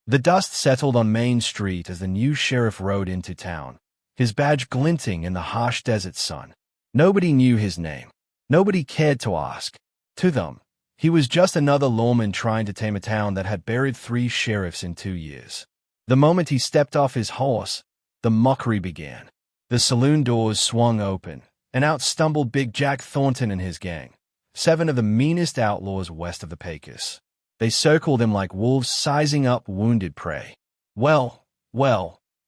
The dust settled on Main Street as the new sheriff rode into town, his badge glinting in the harsh desert sun. Nobody knew his name. Nobody cared to ask. To them, he was just another lawman trying to tame a town that had buried 3 sheriffs in 2 years. The moment he stepped off his horse, the mockery began. The saloon doors swung open, and out stumbled Big Jack Thornton and his gang, 7 of the meanest outlaws west of the Pecos. They circled him like wolves sizing up wounded prey. Well,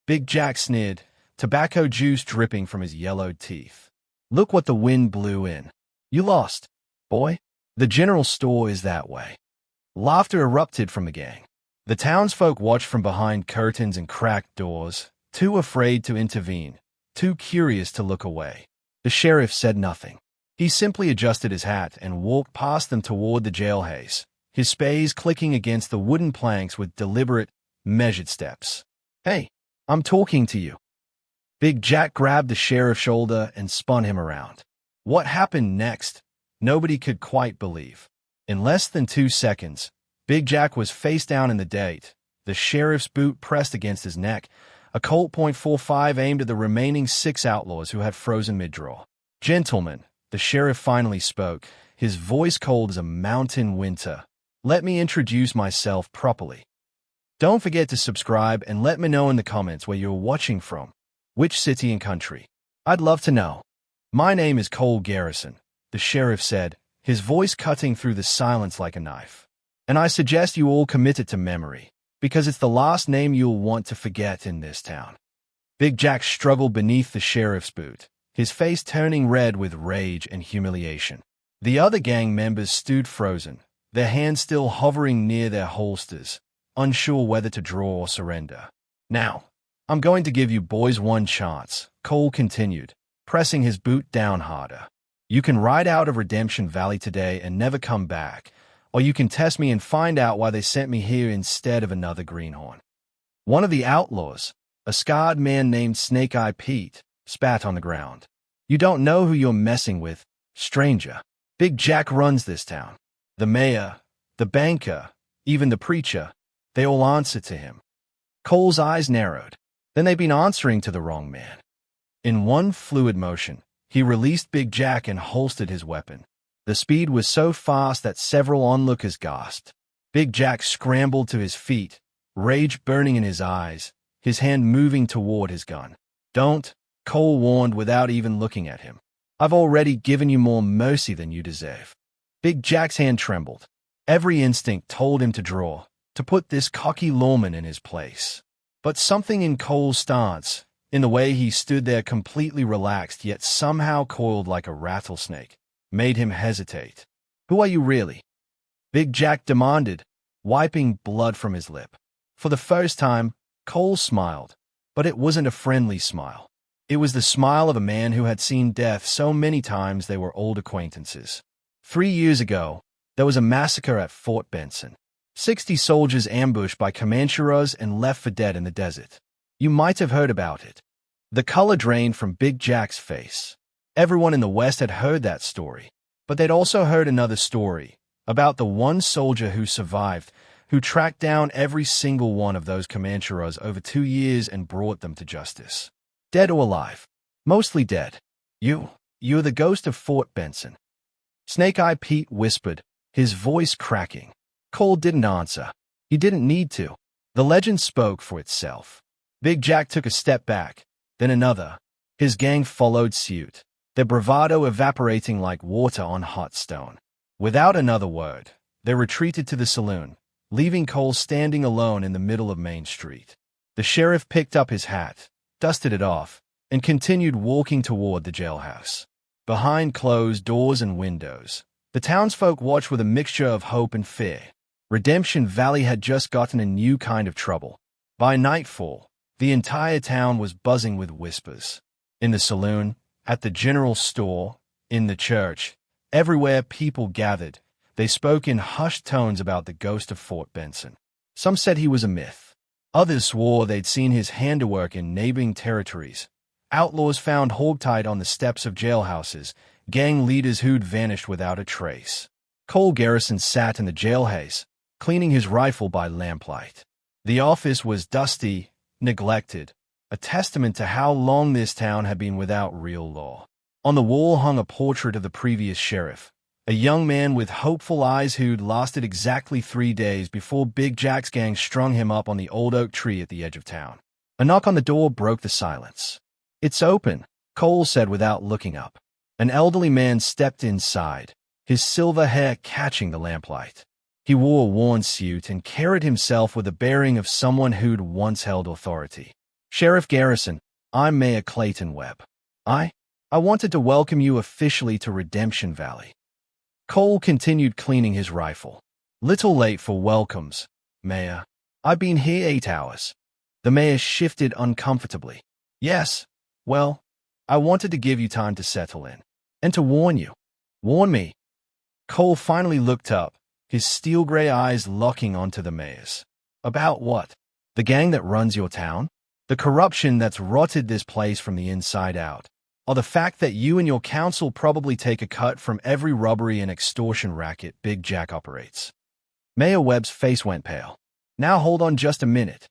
Big Jack sneered, tobacco juice dripping from his yellowed teeth. Look what the wind blew in. You lost, boy. The general store is that way. Laughter erupted from the gang. The townsfolk watched from behind curtains and cracked doors, too afraid to intervene, too curious to look away. The sheriff said nothing. He simply adjusted his hat and walked past them toward the jailhouse, his spades clicking against the wooden planks with deliberate, measured steps. Hey, I'm talking to you. Big Jack grabbed the sheriff's shoulder and spun him around. What happened next? Nobody could quite believe. In less than 2 seconds, Big Jack was face down in the dirt, the sheriff's boot pressed against his neck, a Colt .45 aimed at the remaining 6 outlaws who had frozen mid-draw. Gentlemen, the sheriff finally spoke, his voice cold as a mountain winter. Let me introduce myself properly. Don't forget to subscribe and let me know in the comments where you're watching from. Which city and country? I'd love to know. My name is Cole Garrison, the sheriff said, his voice cutting through the silence like a knife. And I suggest you all commit it to memory, because it's the last name you'll want to forget in this town. Big Jack struggled beneath the sheriff's boot, his face turning red with rage and humiliation. The other gang members stood frozen, their hands still hovering near their holsters, unsure whether to draw or surrender. Now, I'm going to give you boys one chance, Cole continued, pressing his boot down harder. You can ride out of Redemption Valley today and never come back, or you can test me and find out why they sent me here instead of another greenhorn. One of the outlaws, a scarred man named Snake-Eye Pete, spat on the ground. You don't know who you're messing with, stranger. Big Jack runs this town. The mayor, the banker, even the preacher, they all answer to him. Cole's eyes narrowed. Then they've been answering to the wrong man. In one fluid motion, he released Big Jack and holstered his weapon. The speed was so fast that several onlookers gasped. Big Jack scrambled to his feet, rage burning in his eyes, his hand moving toward his gun. Don't, Cole warned without even looking at him. I've already given you more mercy than you deserve. Big Jack's hand trembled. Every instinct told him to draw, to put this cocky lawman in his place. But something in Cole's stance, in the way he stood there completely relaxed yet somehow coiled like a rattlesnake, made him hesitate. Who are you really? Big Jack demanded, wiping blood from his lip. For the first time, Cole smiled, but it wasn't a friendly smile. It was the smile of a man who had seen death so many times they were old acquaintances. 3 years ago, there was a massacre at Fort Benson. 60 soldiers ambushed by Comancheros and left for dead in the desert. You might have heard about it. The color drained from Big Jack's face. Everyone in the West had heard that story, but they'd also heard another story about the one soldier who survived, who tracked down every single one of those Comancheros over 2 years and brought them to justice. Dead or alive? Mostly dead. You're the ghost of Fort Benson. Snake-Eye Pete whispered, his voice cracking. Cole didn't answer. He didn't need to. The legend spoke for itself. Big Jack took a step back, then another. His gang followed suit, their bravado evaporating like water on hot stone. Without another word, they retreated to the saloon, leaving Cole standing alone in the middle of Main Street. The sheriff picked up his hat, dusted it off, and continued walking toward the jailhouse. Behind closed doors and windows, the townsfolk watched with a mixture of hope and fear. Redemption Valley had just gotten a new kind of trouble. By nightfall, the entire town was buzzing with whispers. In the saloon, at the general store, in the church, everywhere people gathered, they spoke in hushed tones about the ghost of Fort Benson. Some said he was a myth. Others swore they'd seen his handiwork in neighboring territories. Outlaws found hogtied on the steps of jailhouses, gang leaders who'd vanished without a trace. Cole Garrison sat in the jailhouse, cleaning his rifle by lamplight. The office was dusty, neglected, a testament to how long this town had been without real law. On the wall hung a portrait of the previous sheriff, a young man with hopeful eyes who'd lasted exactly 3 days before Big Jack's gang strung him up on the old oak tree at the edge of town. A knock on the door broke the silence. "It's open," Cole said without looking up. An elderly man stepped inside, his silver hair catching the lamplight. He wore a worn suit and carried himself with the bearing of someone who'd once held authority. "Sheriff Garrison, I'm Mayor Clayton Webb. I wanted to welcome you officially to Redemption Valley." Cole continued cleaning his rifle. "Little late for welcomes, Mayor. I've been here 8 hours. The mayor shifted uncomfortably. "Yes, well, I wanted to give you time to settle in. And to warn you." "Warn me?" Cole finally looked up, his steel-gray eyes locking onto the mayor's. "About what? The gang that runs your town? The corruption that's rotted this place from the inside out? Or the fact that you and your council probably take a cut from every robbery and extortion racket Big Jack operates?" Mayor Webb's face went pale. "Now hold on just a minute.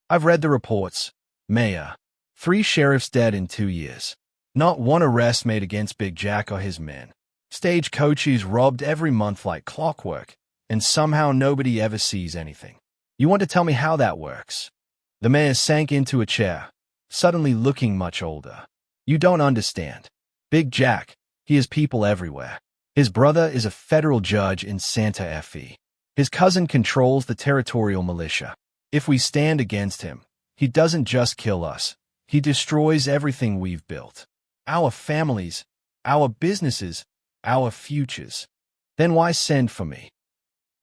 I've read the reports, Mayor. 3 sheriffs dead in 2 years. Not one arrest made against Big Jack or his men. Stagecoaches robbed every month like clockwork, and somehow nobody ever sees anything. You want to tell me how that works?" The mayor sank into a chair, suddenly looking much older. "You don't understand. Big Jack, he has people everywhere. His brother is a federal judge in Santa Fe. His cousin controls the territorial militia. If we stand against him, he doesn't just kill us. He destroys everything we've built. Our families, our businesses, our futures. Then why send for me?"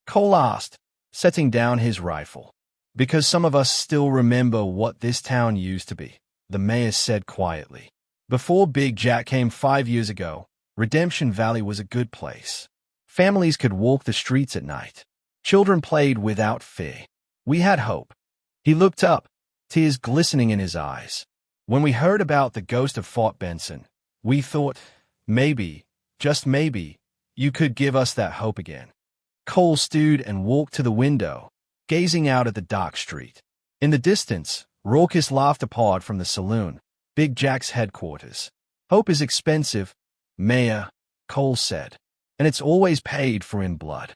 Cole asked, setting down his rifle. "Because some of us still remember what this town used to be," the mayor said quietly. "Before Big Jack came 5 years ago, Redemption Valley was a good place. Families could walk the streets at night. Children played without fear. We had hope." He looked up, tears glistening in his eyes. "When we heard about the Ghost of Fort Benson, we thought, maybe, just maybe, you could give us that hope again." Cole stood and walked to the window, gazing out at the dark street. In the distance, raucous laughter poured from the saloon, Big Jack's headquarters. "Hope is expensive, Mayor," Cole said, "and it's always paid for in blood."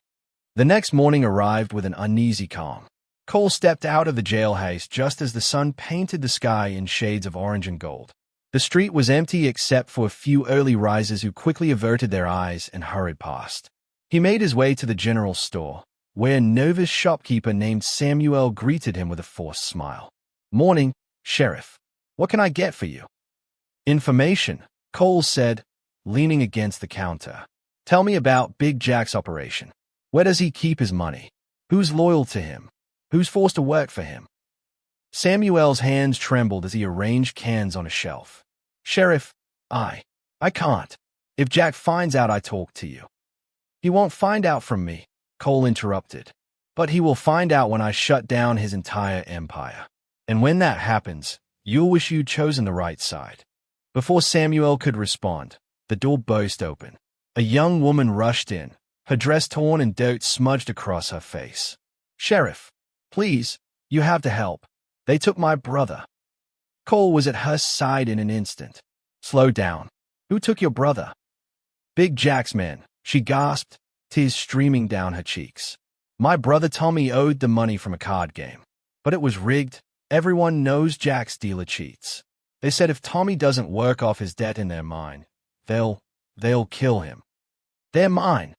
The next morning arrived with an uneasy calm. Cole stepped out of the jailhouse just as the sun painted the sky in shades of orange and gold. The street was empty except for a few early risers who quickly averted their eyes and hurried past. He made his way to the general store, where a nervous shopkeeper named Samuel greeted him with a forced smile. "Morning, Sheriff. What can I get for you?" "Information," Cole said, leaning against the counter. "Tell me about Big Jack's operation. Where does he keep his money? Who's loyal to him? Who's forced to work for him?" Samuel's hands trembled as he arranged cans on a shelf. "Sheriff, I can't. If Jack finds out I talked to you." "He won't find out from me," Cole interrupted. "But he will find out when I shut down his entire empire. And when that happens, you'll wish you'd chosen the right side." Before Samuel could respond, the door burst open. A young woman rushed in, her dress torn and dirt smudged across her face. "Sheriff, please, you have to help. They took my brother." Cole was at her side in an instant. "Slow down. Who took your brother?" "Big Jack's men," she gasped, tears streaming down her cheeks. "My brother Tommy owed the money from a card game. But it was rigged. Everyone knows Jack's dealer cheats. They said if Tommy doesn't work off his debt in their mine, they'll kill him." "They're mine."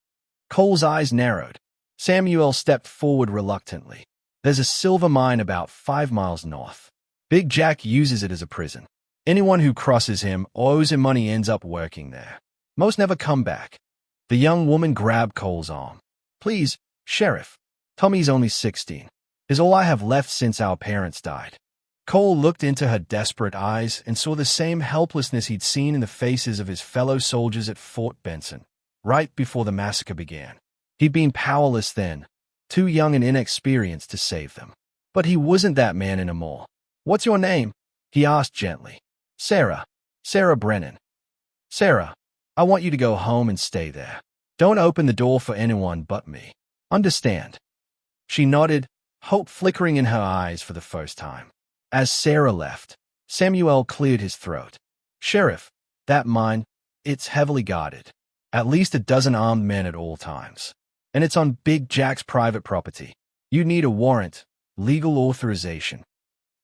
Cole's eyes narrowed. Samuel stepped forward reluctantly. "There's a silver mine about 5 miles north. Big Jack uses it as a prison. Anyone who crosses him or owes him money ends up working there. Most never come back." The young woman grabbed Cole's arm. "Please, Sheriff. Tommy's only 16. Is all I have left since our parents died." Cole looked into her desperate eyes and saw the same helplessness he'd seen in the faces of his fellow soldiers at Fort Benson, right before the massacre began. He'd been powerless then, too young and inexperienced to save them. But he wasn't that man anymore. "What's your name?" he asked gently. Sarah Brennan." "Sarah, I want you to go home and stay there. Don't open the door for anyone but me. Understand?" She nodded, hope flickering in her eyes for the first time. As Sarah left, Samuel cleared his throat. "Sheriff, that mine, it's heavily guarded. At least a dozen armed men at all times. And it's on Big Jack's private property. You need a warrant, legal authorization."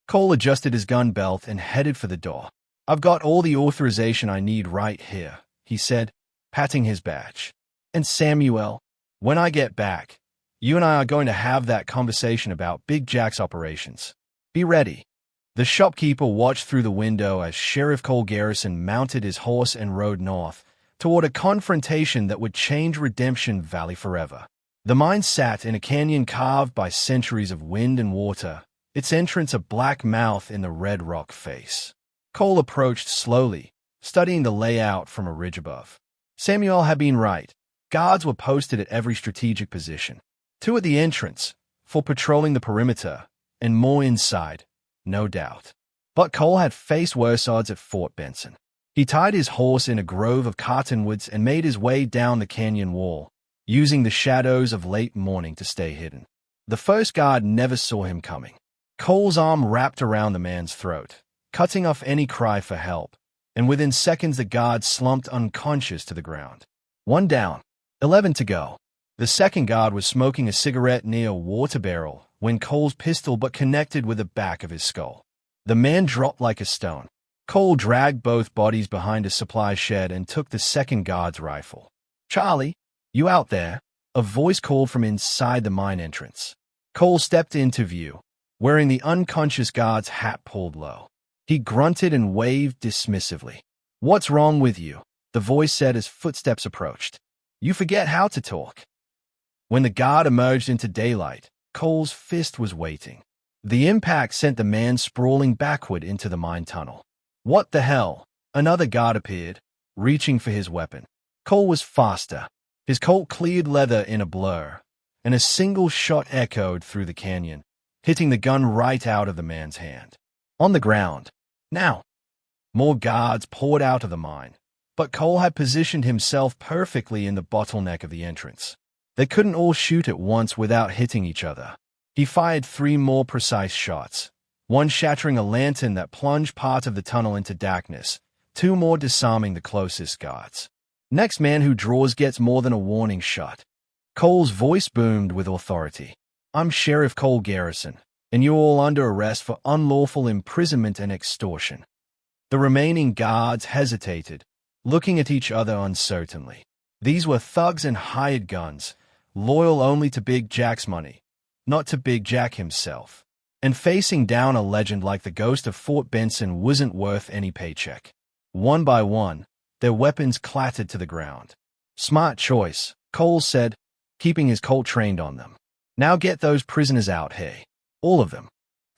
Cole adjusted his gun belt and headed for the door. "I've got all the authorization I need right here," he said, patting his badge. "And Samuel, when I get back, you and I are going to have that conversation about Big Jack's operations. Be ready." The shopkeeper watched through the window as Sheriff Cole Garrison mounted his horse and rode north toward a confrontation that would change Redemption Valley forever. The mine sat in a canyon carved by centuries of wind and water, its entrance a black mouth in the red rock face. Cole approached slowly, studying the layout from a ridge above. Samuel had been right. Guards were posted at every strategic position. 2 at the entrance, for patrolling the perimeter, and more inside, no doubt. But Cole had faced worse odds at Fort Benson. He tied his horse in a grove of cottonwoods and made his way down the canyon wall, using the shadows of late morning to stay hidden. The first guard never saw him coming. Cole's arm wrapped around the man's throat, cutting off any cry for help, and within seconds the guard slumped unconscious to the ground. 1 down, 11 to go. The second guard was smoking a cigarette near a water barrel when Cole's pistol but connected with the back of his skull. The man dropped like a stone. Cole dragged both bodies behind a supply shed and took the second guard's rifle. "Charlie, you out there?" a voice called from inside the mine entrance. Cole stepped into view, wearing the unconscious guard's hat pulled low. He grunted and waved dismissively. "What's wrong with you?" the voice said as footsteps approached. "You forget how to talk." When the guard emerged into daylight, Cole's fist was waiting. The impact sent the man sprawling backward into the mine tunnel. "What the hell?" Another guard appeared, reaching for his weapon. Cole was faster. His Colt cleared leather in a blur, and a single shot echoed through the canyon, hitting the gun right out of the man's hand. On the ground. Now. More guards poured out of the mine, but Cole had positioned himself perfectly in the bottleneck of the entrance. They couldn't all shoot at once without hitting each other. He fired 3 more precise shots, one shattering a lantern that plunged part of the tunnel into darkness, 2 more disarming the closest guards. "Next man who draws gets more than a warning shot." Cole's voice boomed with authority. "I'm Sheriff Cole Garrison, and you're all under arrest for unlawful imprisonment and extortion." The remaining guards hesitated, looking at each other uncertainly. These were thugs and hired guns, loyal only to Big Jack's money, not to Big Jack himself. And facing down a legend like the Ghost of Fort Benson wasn't worth any paycheck. One by one, their weapons clattered to the ground. "Smart choice," Cole said, keeping his Colt trained on them. "Now get those prisoners out, hey. All of them."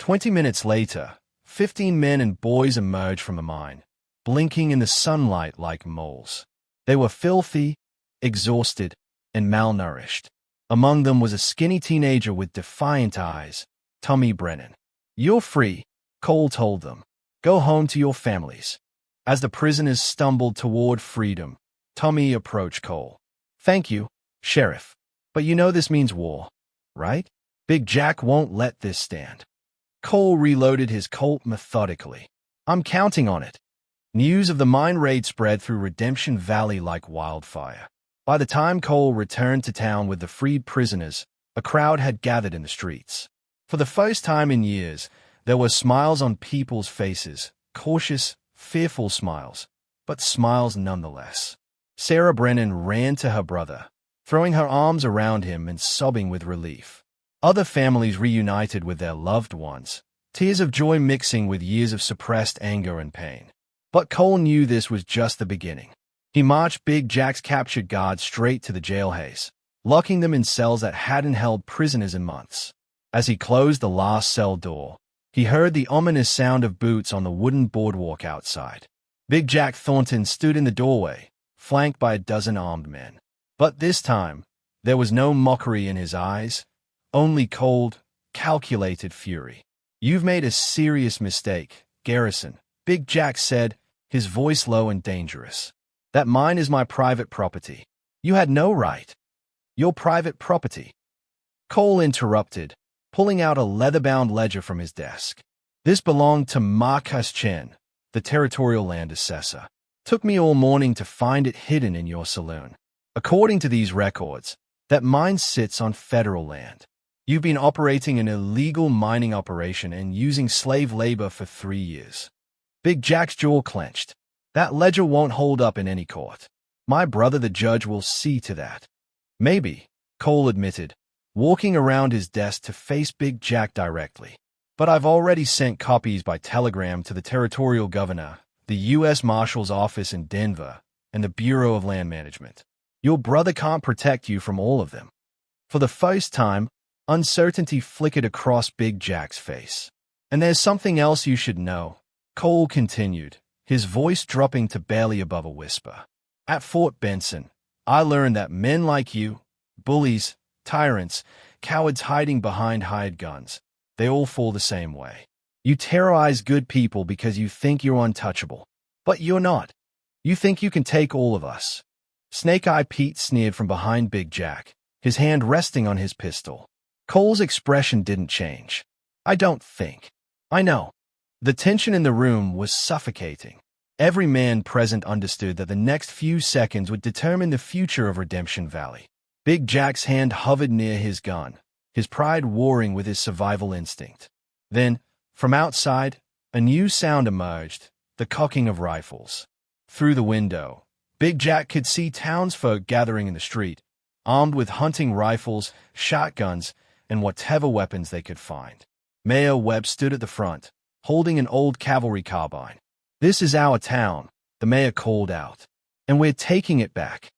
20 minutes later, 15 men and boys emerged from the mine, blinking in the sunlight like moles. They were filthy, exhausted, and malnourished. Among them was a skinny teenager with defiant eyes, Tommy Brennan. "You're free," Cole told them. "Go home to your families." As the prisoners stumbled toward freedom, Tommy approached Cole. "Thank you, Sheriff. But you know this means war, right? Big Jack won't let this stand." Cole reloaded his Colt methodically. "I'm counting on it." News of the mine raid spread through Redemption Valley like wildfire. By the time Cole returned to town with the freed prisoners, a crowd had gathered in the streets. For the first time in years, there were smiles on people's faces, cautious, fearful smiles, but smiles nonetheless. Sarah Brennan ran to her brother, throwing her arms around him and sobbing with relief. Other families reunited with their loved ones, tears of joy mixing with years of suppressed anger and pain. But Cole knew this was just the beginning. He marched Big Jack's captured guards straight to the jail haze, locking them in cells that hadn't held prisoners in months. As he closed the last cell door, he heard the ominous sound of boots on the wooden boardwalk outside. Big Jack Thornton stood in the doorway, flanked by a dozen armed men. But this time, there was no mockery in his eyes, only cold, calculated fury. "You've made a serious mistake, Garrison," Big Jack said, his voice low and dangerous. "That mine is my private property. You had no right." "Your private property?" Cole interrupted, pulling out a leather-bound ledger from his desk. This belonged to Marcus Chen, the territorial land assessor. Took me all morning to find it hidden in your saloon. According to these records, that mine sits on federal land. You've been operating an illegal mining operation and using slave labor for 3 years. Big Jack's jaw clenched. That ledger won't hold up in any court. My brother the judge will see to that. Maybe, Cole admitted, walking around his desk to face Big Jack directly. But I've already sent copies by telegram to the territorial governor, the U.S. Marshal's office in Denver, and the Bureau of Land Management. Your brother can't protect you from all of them. For the first time, uncertainty flickered across Big Jack's face. And there's something else you should know, Cole continued, his voice dropping to barely above a whisper. At Fort Benson, I learned that men like you, bullies, tyrants, cowards hiding behind hired guns, they all fall the same way. You terrorize good people because you think you're untouchable. But you're not. You think you can take all of us. Snake Eye Pete sneered from behind Big Jack, his hand resting on his pistol. Cole's expression didn't change. I don't think. I know. The tension in the room was suffocating. Every man present understood that the next few seconds would determine the future of Redemption Valley. Big Jack's hand hovered near his gun, his pride warring with his survival instinct. Then, from outside, a new sound emerged, the cocking of rifles. Through the window, Big Jack could see townsfolk gathering in the street, armed with hunting rifles, shotguns, and whatever weapons they could find. Mayor Webb stood at the front, holding an old cavalry carbine. This is our town, the mayor called out, and we're taking it back.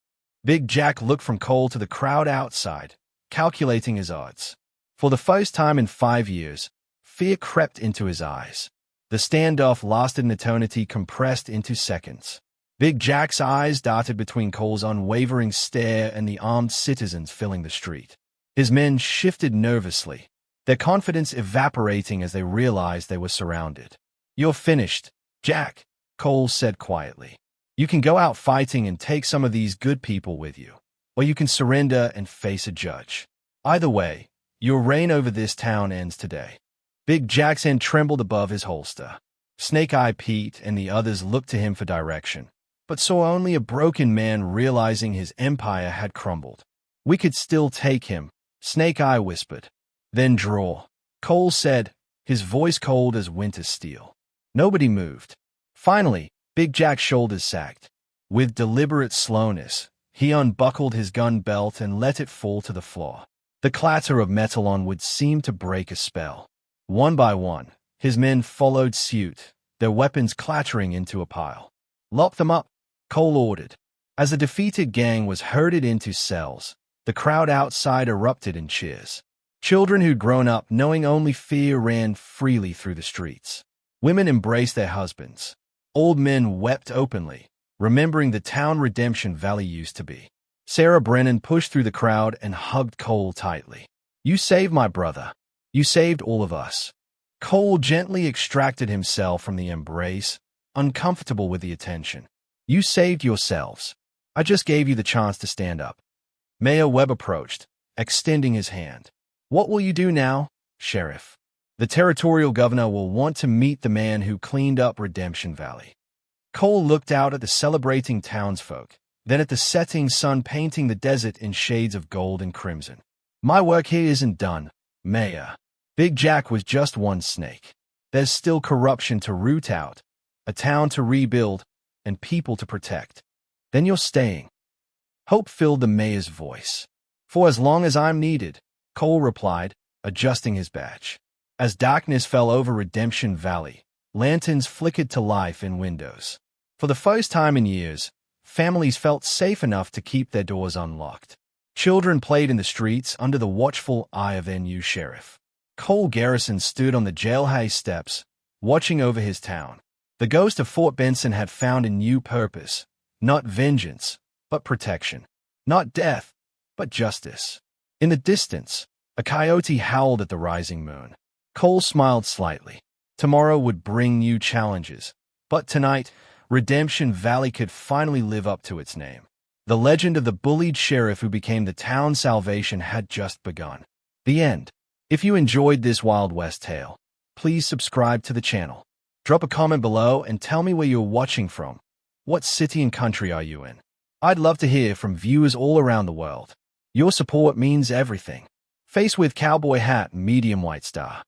Big Jack looked from Cole to the crowd outside, calculating his odds. For the first time in 5 years, fear crept into his eyes. The standoff lasted an eternity compressed into seconds. Big Jack's eyes darted between Cole's unwavering stare and the armed citizens filling the street. His men shifted nervously, their confidence evaporating as they realized they were surrounded. You're finished, Jack, Cole said quietly. You can go out fighting and take some of these good people with you, or you can surrender and face a judge. Either way, your reign over this town ends today. Big Jack's hand trembled above his holster. Snake Eye Pete and the others looked to him for direction, but saw only a broken man realizing his empire had crumbled. We could still take him, Snake Eye whispered. Then draw, Cole said, his voice cold as winter steel. Nobody moved. Finally, Big Jack's shoulders sagged. With deliberate slowness, he unbuckled his gun belt and let it fall to the floor. The clatter of metal on wood seemed to break a spell. One by one, his men followed suit, their weapons clattering into a pile. Lock them up, Cole ordered. As the defeated gang was herded into cells, the crowd outside erupted in cheers. Children who'd grown up knowing only fear ran freely through the streets. Women embraced their husbands. Old men wept openly, remembering the town Redemption Valley used to be. Sarah Brennan pushed through the crowd and hugged Cole tightly. You saved my brother. You saved all of us. Cole gently extracted himself from the embrace, uncomfortable with the attention. You saved yourselves. I just gave you the chance to stand up. Mayor Webb approached, extending his hand. What will you do now, Sheriff? The territorial governor will want to meet the man who cleaned up Redemption Valley. Cole looked out at the celebrating townsfolk, then at the setting sun painting the desert in shades of gold and crimson. My work here isn't done, Mayor. Big Jack was just one snake. There's still corruption to root out, a town to rebuild, and people to protect. Then you're staying. Hope filled the mayor's voice. For as long as I'm needed, Cole replied, adjusting his badge. As darkness fell over Redemption Valley, lanterns flickered to life in windows. For the first time in years, families felt safe enough to keep their doors unlocked. Children played in the streets under the watchful eye of their new sheriff. Cole Garrison stood on the jailhouse steps, watching over his town. The Ghost of Fort Benson had found a new purpose, not vengeance, but protection. Not death, but justice. In the distance, a coyote howled at the rising moon. Cole smiled slightly. Tomorrow would bring new challenges, but tonight, Redemption Valley could finally live up to its name. The legend of the bullied sheriff who became the town's salvation had just begun. The end. If you enjoyed this Wild West tale, please subscribe to the channel. Drop a comment below and tell me where you're watching from. What city and country are you in? I'd love to hear from viewers all around the world. Your support means everything. Face with cowboy hat and medium white star.